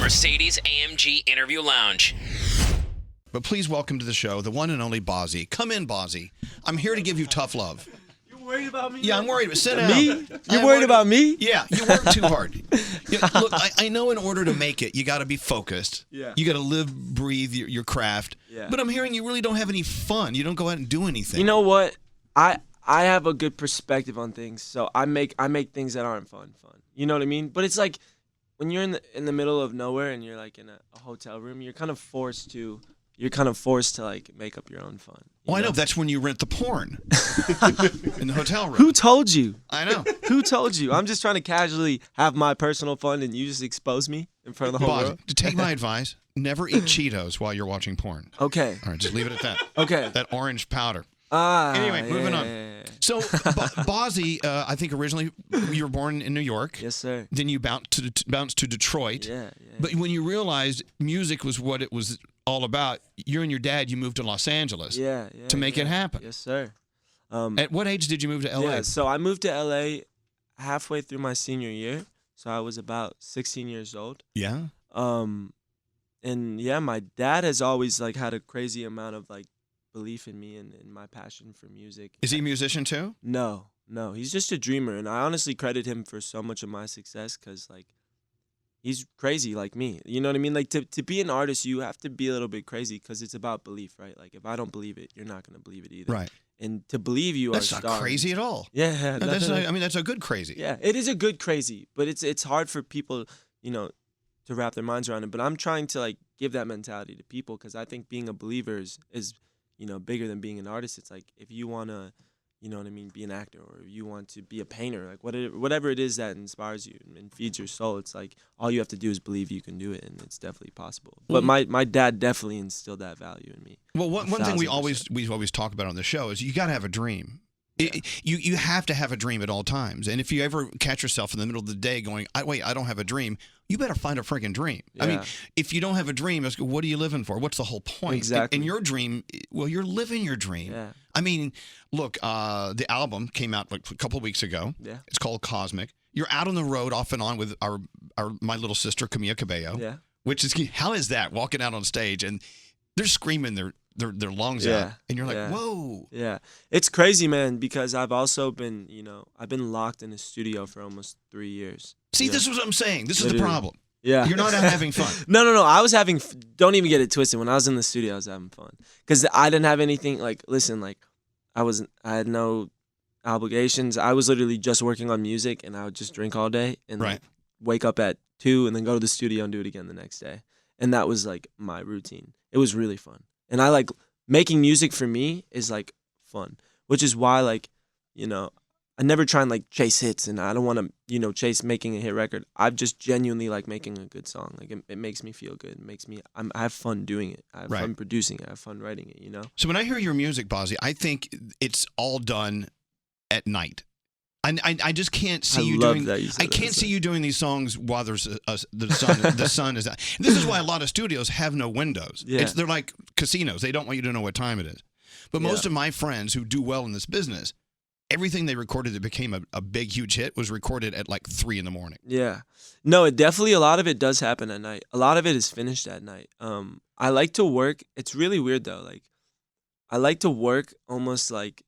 Mercedes-AMG Interview Lounge. But please welcome to the show the one and only Bazzi. Come in, Bazzi. I'm here to give you tough love. You worried about me? Yeah, I'm worried. Sit down. Me? You worried about me? Yeah, you work too hard. Look, I know in order to make it, you got to be focused. Yeah. You got to live, breathe your craft. Yeah. But I'm hearing you really don't have any fun. You don't go out and do anything. You know what? I have a good perspective on things, so I make things that aren't fun. You know what I mean? But it's like when you're in the middle of nowhere and you're like in a hotel room, you're kind of forced to like make up your own fun. I know. That's when you rent the porn in the hotel room. Who told you? I know. Who told you? I'm just trying to casually have my personal fun, and you just expose me in front of the whole world. To take my advice, never eat Cheetos while you're watching porn. Okay. All right, just leave it at that. Okay. That orange powder. Anyway, moving on. So, Bazzi, I think originally you were born in New York. Yes, sir. Then you bounced to Detroit. Yeah. But when you realized music was what it was all about, you and your dad, you moved to Los Angeles. To make it happen. Yes, sir. At what age did you move to LA? Yeah, so I moved to LA halfway through my senior year. So I was about 16 years old. Yeah. And yeah, my dad has always like had a crazy amount of like belief in me and my passion for music. Is he a musician too? No, he's just a dreamer, and I honestly credit him for so much of my success because like he's crazy like me. You know what I mean? Like to be an artist, you have to be a little bit crazy because it's about belief, right? Like if I don't believe it, you're not gonna believe it either. Right. And to believe you that's are not crazy at all. Yeah, no, that's a good crazy. Yeah, it is a good crazy, but it's hard for people, to wrap their minds around it. But I'm trying to like give that mentality to people because I think being a believer is bigger than being an artist. It's like if you want to, be an actor, or if you want to be a painter, like whatever it is that inspires you and feeds your soul, it's like all you have to do is believe you can do it, and it's definitely possible. But my dad definitely instilled that value in me. Well, one thing we always talk about on the show is you got to have a dream. Yeah. You have to have a dream at all times. And if you ever catch yourself in the middle of the day going, I don't have a dream, you better find a freaking dream. Yeah. I mean, if you don't have a dream, what are you living for? What's the whole point? Exactly. And your dream, well, you're living your dream. Yeah. I mean, look, the album came out like a couple of weeks ago. Yeah. It's called Cosmic. You're out on the road off and on with my little sister, Camila Cabello. Yeah. Which is, how is that, walking out on stage and they're screaming their lungs out, and you're like, whoa. Yeah, it's crazy, man, because I've also been, I've been locked in a studio for almost 3 years. See, this is what I'm saying. This is the problem. Yeah. You're not out having fun. No. I was having, don't even get it twisted. When I was in the studio, I was having fun. Because I didn't have anything, I had no obligations. I was literally just working on music, and I would just drink all day and wake up at 2 and then go to the studio and do it again the next day. And that was like my routine. It was really fun. And I like making music for me is like fun, which is why I never try and like chase hits, and I don't want to, chase making a hit record. I just genuinely like making a good song. Like it makes me feel good. It makes me, I have fun doing it. I have fun producing it. I have fun writing it, So when I hear your music, Bazzi, I think it's all done at night. I just can't see you doing. I can't see you doing these songs while there's the sun. The sun is out. This is why a lot of studios have no windows. Yeah. They're like casinos. They don't want you to know what time it is. But most of my friends who do well in this business, everything they recorded that became a big, huge hit was recorded at like 3 a.m. Yeah. No, it definitely, a lot of it does happen at night. A lot of it is finished at night. I like to work. It's really weird though. Like, I like to work almost like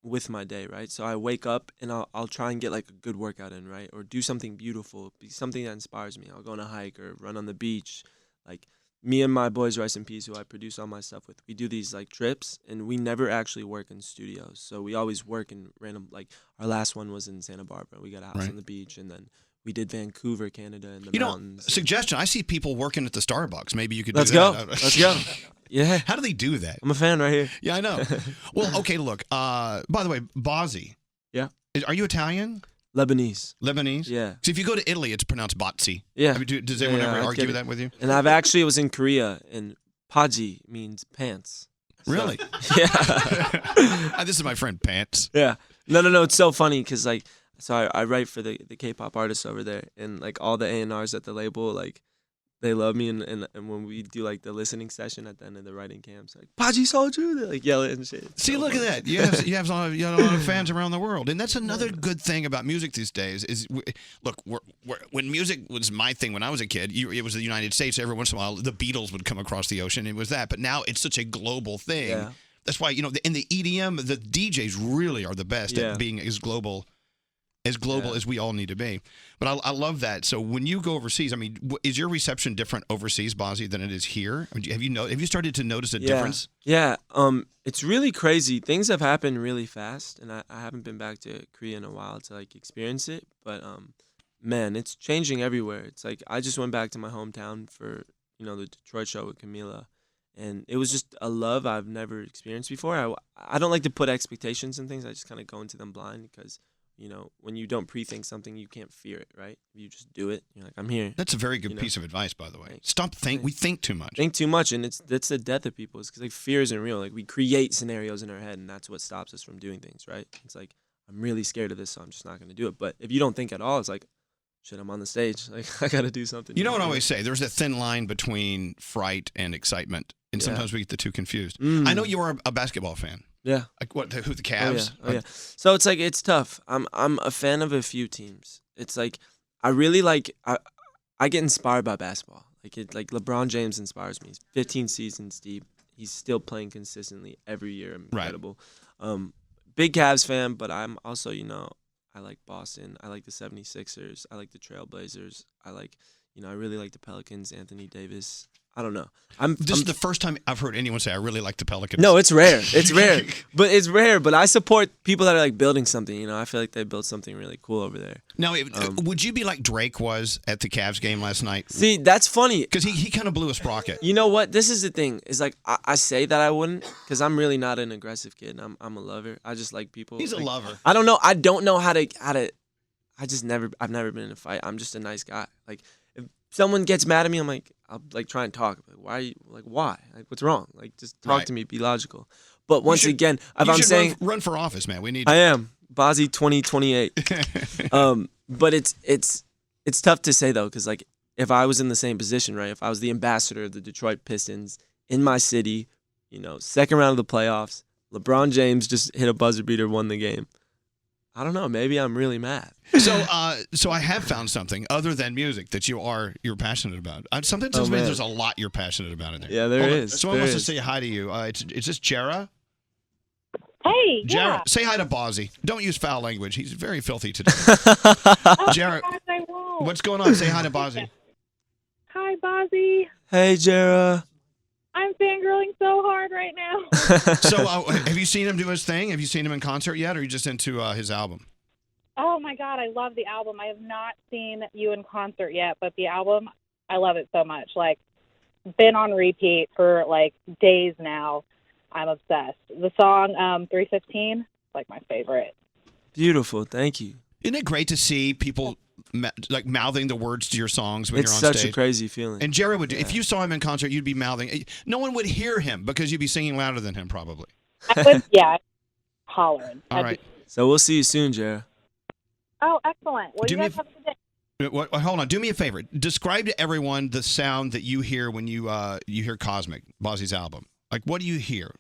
with my day, right? So I wake up and I'll try and get like a good workout in, right? Or do something beautiful, be something that inspires me. I'll go on a hike or run on the beach. Like me and my boys, Rice and Peas, who I produce all my stuff with, we do these like trips, and we never actually work in studios. So we always work in random, like our last one was in Santa Barbara. We got a house on the beach, and then we did Vancouver, Canada, in the mountains. Suggestion, I see people working at the Starbucks. Maybe you could Let's do go. that. Let's go. Yeah. How do they do that? I'm a fan right here. Yeah, I know. Well, okay, look. By the way, Bazzi. Yeah. Are you Italian? Lebanese. Yeah. So if you go to Italy, it's pronounced Bazzi. Yeah. I mean, does anyone ever argue that with you? And I've actually was in Korea, and Paji means pants. So, really? Yeah. This is my friend Pants. Yeah. No. It's so funny because I write for the K-pop artists over there, and like all the A&Rs at the label, like they love me, and when we do like the listening session at the end of the writing camps, like Bazzi told you, they like yell it and shit. It's See, so look fun. at that. You have a lot of fans around the world, and that's another good thing about music these days. Look, when music was my thing when I was a kid, it was the United States. Every once in a while, the Beatles would come across the ocean. It was that, but now it's such a global thing. Yeah. That's why in the EDM, the DJs really are the best Yeah. at being as global Yeah. as we all need to be. But I love that. So when you go overseas, I mean, is your reception different overseas, Bazzi, than it is here? I mean, have you started to notice a difference? Yeah. It's really crazy. Things have happened really fast, and I haven't been back to Korea in a while to like experience it. But man, it's changing everywhere. It's like I just went back to my hometown for the Detroit show with Camila, and it was just a love I've never experienced before. I don't like to put expectations in things. I just kind of go into them blind because when you don't pre-think something, you can't fear it, right? You just do it. You're like, I'm here. That's a very good piece of advice, by the way. Right. Stop think. We think too much. Think too much, and that's the death of people. It's because like fear isn't real. Like we create scenarios in our head, and that's what stops us from doing things, right? It's like I'm really scared of this, so I'm just not going to do it. But if you don't think at all, it's like, shit, I'm on the stage. Like I got to do something. You know what I always say? There's a thin line between fright and excitement, and sometimes we get the two confused. I know you are a basketball fan. Yeah. Like what? Who? The Cavs? Oh yeah. So it's like it's tough. I'm a fan of a few teams. It's like I really like I get inspired by basketball. Like LeBron James inspires me. He's 15 seasons deep. He's still playing consistently every year. Incredible. Right. Big Cavs fan, but I'm also I like Boston. I like the 76ers. I like the Trailblazers. I really like the Pelicans. Anthony Davis. I don't know. This is the first time I've heard anyone say I really like the Pelicans. No, it's rare. It's rare. But I support people that are like building something. I feel like they built something really cool over there. Now, would you be like Drake was at the Cavs game last night? See, that's funny. Because he kind of blew a sprocket. You know what? This is the thing. Is like I say that I wouldn't because I'm really not an aggressive kid. I'm a lover. I just like people. He's a lover. I don't know. I don't know how to. I've never been in a fight. I'm just a nice guy. Like if someone gets mad at me, I'll like try and talk. Like, why are you why? Like what's wrong? Like just talk to me, be logical. But once again, if I'm saying run for office, man. We need I am Bazzi 2028. But it's tough to say though, because like if I was in the same position, right? If I was the ambassador of the Detroit Pistons in my city, second round of the playoffs, LeBron James just hit a buzzer beater, won the game. I don't know. Maybe I'm really mad. So I have found something other than music that you're passionate about. Something tells me there's a lot you're passionate about in there. Yeah, there is. Someone wants to say hi to you. Is this Jara? Hey, Jara, yeah. say hi to Bazzi. Don't use foul language. He's very filthy today. Jara, I won't. what's going on? Say hi to Bazzi. Hi, Bazzi. Hey, Jara. I'm fangirling so hard right now. So have you seen him do his thing? Have you seen him in concert yet, or are you just into his album? Oh, my God. I love the album. I have not seen you in concert yet, but the album, I love it so much. Like, been on repeat for, like, days now. I'm obsessed. The song 315 is, like, my favorite. Beautiful. Thank you. Isn't it great to see people like mouthing the words to your songs when It's you're on stage? such a crazy feeling. And Jerry would, if you saw him in concert, you'd be mouthing. No one would hear him because you'd be singing louder than him, probably. I would, yeah, hollering. All right. So we'll see you soon, Jara. Oh, excellent. Well, you guys have a good day. Hold on. Do me a favor. Describe to everyone the sound that you hear when you hear Cosmic, Bazzi's album. Like, what do you hear?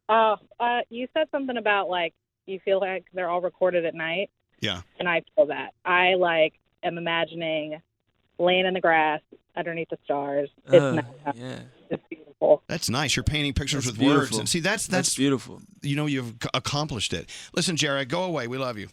You said something about, like, you feel like they're all recorded at night. Yeah. And I feel that. I, like, am imagining laying in the grass underneath the stars. It's nice. Yeah. It's beautiful. That's nice. You're painting pictures with beautiful. words. And see, that's beautiful. You've accomplished it. Listen, Jared, go away. We love you.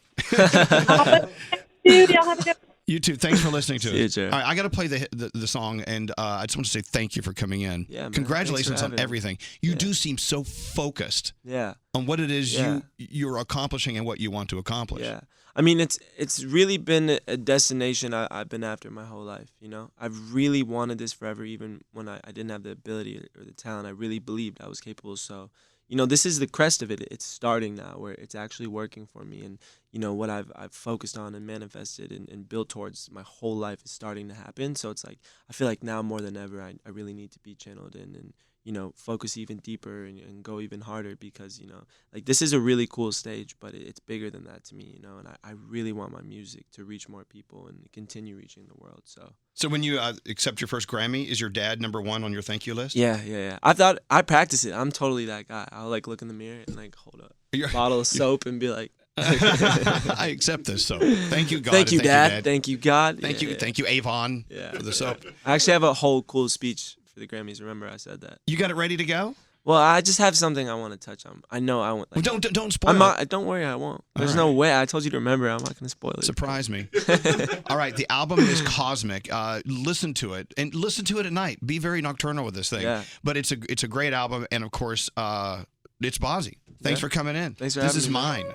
Dude, y'all have a good You too. Thanks for listening to See us. you, All right, I got to play the song, and I just want to say thank you for coming in. Yeah, man. Congratulations on Thanks for having me. everything. You do seem so focused Yeah. on what it is Yeah. you're accomplishing and what you want to accomplish. Yeah. I mean, it's really been a destination I've been after my whole life, I've really wanted this forever, even when I didn't have the ability or the talent. I really believed I was capable. So, this is the crest of it. It's starting now where it's actually working for me. And, what I've focused on and manifested and built towards my whole life is starting to happen. So it's like, I feel like now more than ever, I really need to be channeled in and, focus even deeper and go even harder because, like this is a really cool stage, but it's bigger than that to me, and I really want my music to reach more people and continue reaching the world. So when you accept your first Grammy, is your dad number one on your thank you list? Yeah. I practice it. I'm totally that guy. I'll like look in the mirror and like hold a bottle of soap and be like, I accept this soap. Thank you, God. Thank you, Dad. Thank you, God. Thank you, Avon, for the soap. I actually have a whole cool speech for the Grammys. Remember, I said that. You got it ready to go? Well, I just have something I want to touch on. I know I want. Like, well, don't spoil it. Don't worry, I won't. There's no way. I told you to remember. I'm not going to spoil it. Surprise me. All right, the album is cosmic. Listen to it, and listen to it at night. Be very nocturnal with this thing. Yeah. But it's a great album, and of course, it's Bazzi. Thanks for coming in. Thanks for having me. This is mine.